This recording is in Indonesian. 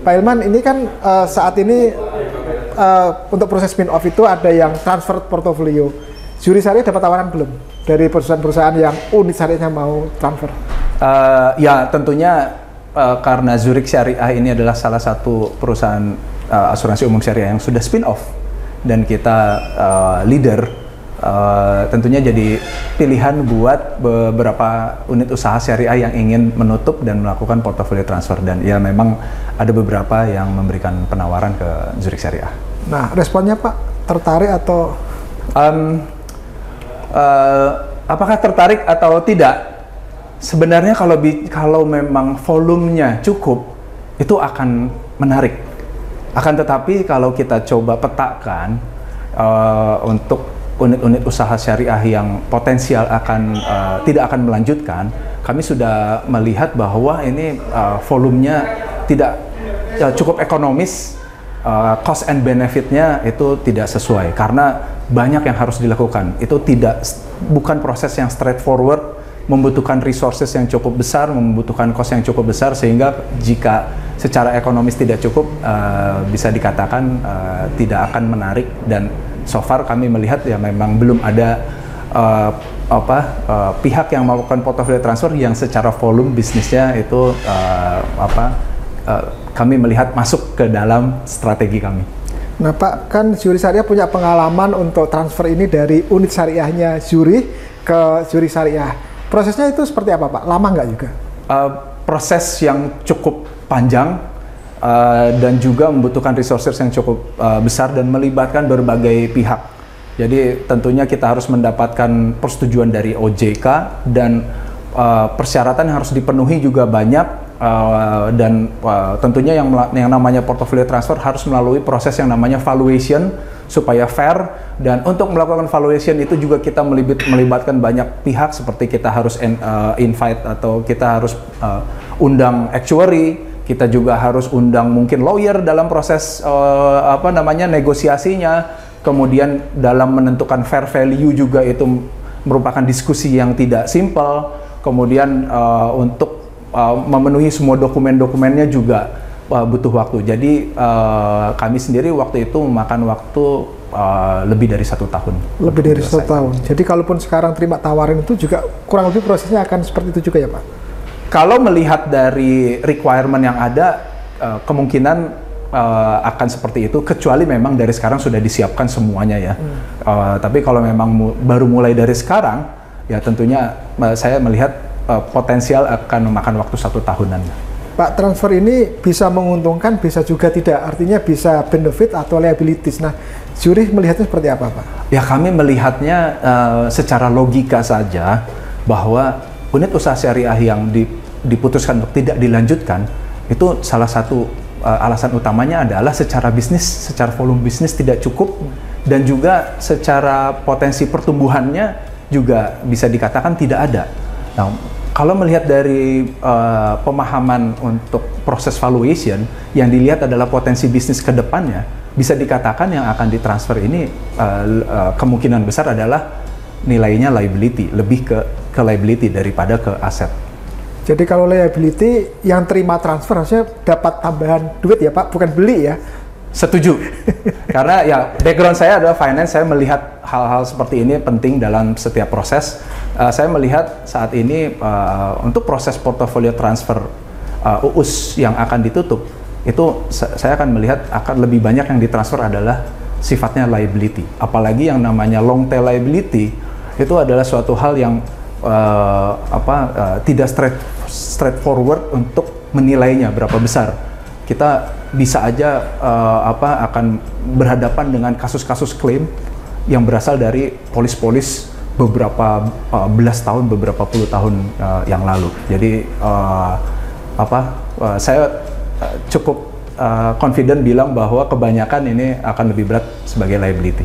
Pak Ilman, ini kan saat ini untuk proses spin off itu ada yang transfer portofolio. Zurich Syariah dapat tawaran belum dari perusahaan-perusahaan yang unit syariahnya mau transfer? Ya tentunya karena Zurich Syariah ini adalah salah satu perusahaan asuransi umum syariah yang sudah spin off dan kita leader, tentunya jadi pilihan buat beberapa unit usaha syariah yang ingin menutup dan melakukan portofolio transfer, dan ya memang ada beberapa yang memberikan penawaran ke Zurich Syariah. Nah, responnya Pak, tertarik atau? Apakah tertarik atau tidak? Sebenarnya kalau memang volumenya cukup, itu akan menarik. Akan tetapi kalau kita coba petakan untuk unit-unit usaha syariah yang potensial tidak akan melanjutkan, kami sudah melihat bahwa ini volumenya tidak cukup ekonomis, cost and benefitnya itu tidak sesuai karena banyak yang harus dilakukan. Itu bukan proses yang straightforward, membutuhkan resources yang cukup besar, membutuhkan cost yang cukup besar, sehingga jika secara ekonomis tidak cukup, bisa dikatakan tidak akan menarik. Dan so far kami melihat ya memang belum ada pihak yang melakukan portfolio transfer yang secara volume bisnisnya itu kami melihat masuk ke dalam strategi kami. Nah Pak, kan Zurich Syariah punya pengalaman untuk transfer ini dari unit syariahnya Zurich ke Zurich Syariah. Prosesnya itu seperti apa Pak? Lama nggak juga? Proses yang cukup panjang dan juga membutuhkan resources yang cukup besar dan melibatkan berbagai pihak. Jadi tentunya kita harus mendapatkan persetujuan dari OJK dan persyaratan yang harus dipenuhi juga banyak. Dan tentunya yang namanya portfolio transfer harus melalui proses yang namanya valuation supaya fair, dan untuk melakukan valuation itu juga kita melibatkan banyak pihak, seperti kita harus invite atau kita harus undang actuary, kita juga harus undang mungkin lawyer dalam proses negosiasinya, kemudian dalam menentukan fair value juga itu merupakan diskusi yang tidak simple, kemudian untuk memenuhi semua dokumen-dokumennya juga butuh waktu. Jadi kami sendiri waktu itu memakan waktu lebih dari 1 tahun. Lebih dari 1 tahun. Jadi kalaupun sekarang terima tawaran itu juga kurang lebih prosesnya akan seperti itu juga ya Pak? Kalau melihat dari requirement yang ada, kemungkinan akan seperti itu, kecuali memang dari sekarang sudah disiapkan semuanya ya. Tapi kalau memang baru mulai dari sekarang, ya tentunya saya melihat potensial akan memakan waktu 1 tahunan. Pak, transfer ini bisa menguntungkan, bisa juga tidak. Artinya bisa benefit atau liabilities. Nah, Zurich melihatnya seperti apa, Pak? Ya, kami melihatnya secara logika saja bahwa unit usaha syariah yang diputuskan untuk tidak dilanjutkan, itu salah satu alasan utamanya adalah secara bisnis, secara volume bisnis tidak cukup, dan juga secara potensi pertumbuhannya juga bisa dikatakan tidak ada. Nah, kalau melihat dari pemahaman untuk proses valuation, yang dilihat adalah potensi bisnis ke depannya, bisa dikatakan yang akan ditransfer ini kemungkinan besar adalah nilainya liability, lebih ke liability daripada ke aset. Jadi kalau liability, yang terima transfer harusnya dapat tambahan duit ya Pak, bukan beli ya? Setuju. Karena ya background saya adalah finance, saya melihat hal-hal seperti ini penting dalam setiap proses. Saya melihat saat ini untuk proses portfolio transfer UUS yang akan ditutup, itu saya akan melihat akan lebih banyak yang ditransfer adalah sifatnya liability. Apalagi yang namanya long tail liability, itu adalah suatu hal yang tidak straightforward untuk menilainya berapa besar. Kita bisa aja akan berhadapan dengan kasus-kasus klaim yang berasal dari polis-polis beberapa belas tahun, beberapa puluh tahun yang lalu. Jadi saya cukup confident bilang bahwa kebanyakan ini akan lebih berat sebagai liability.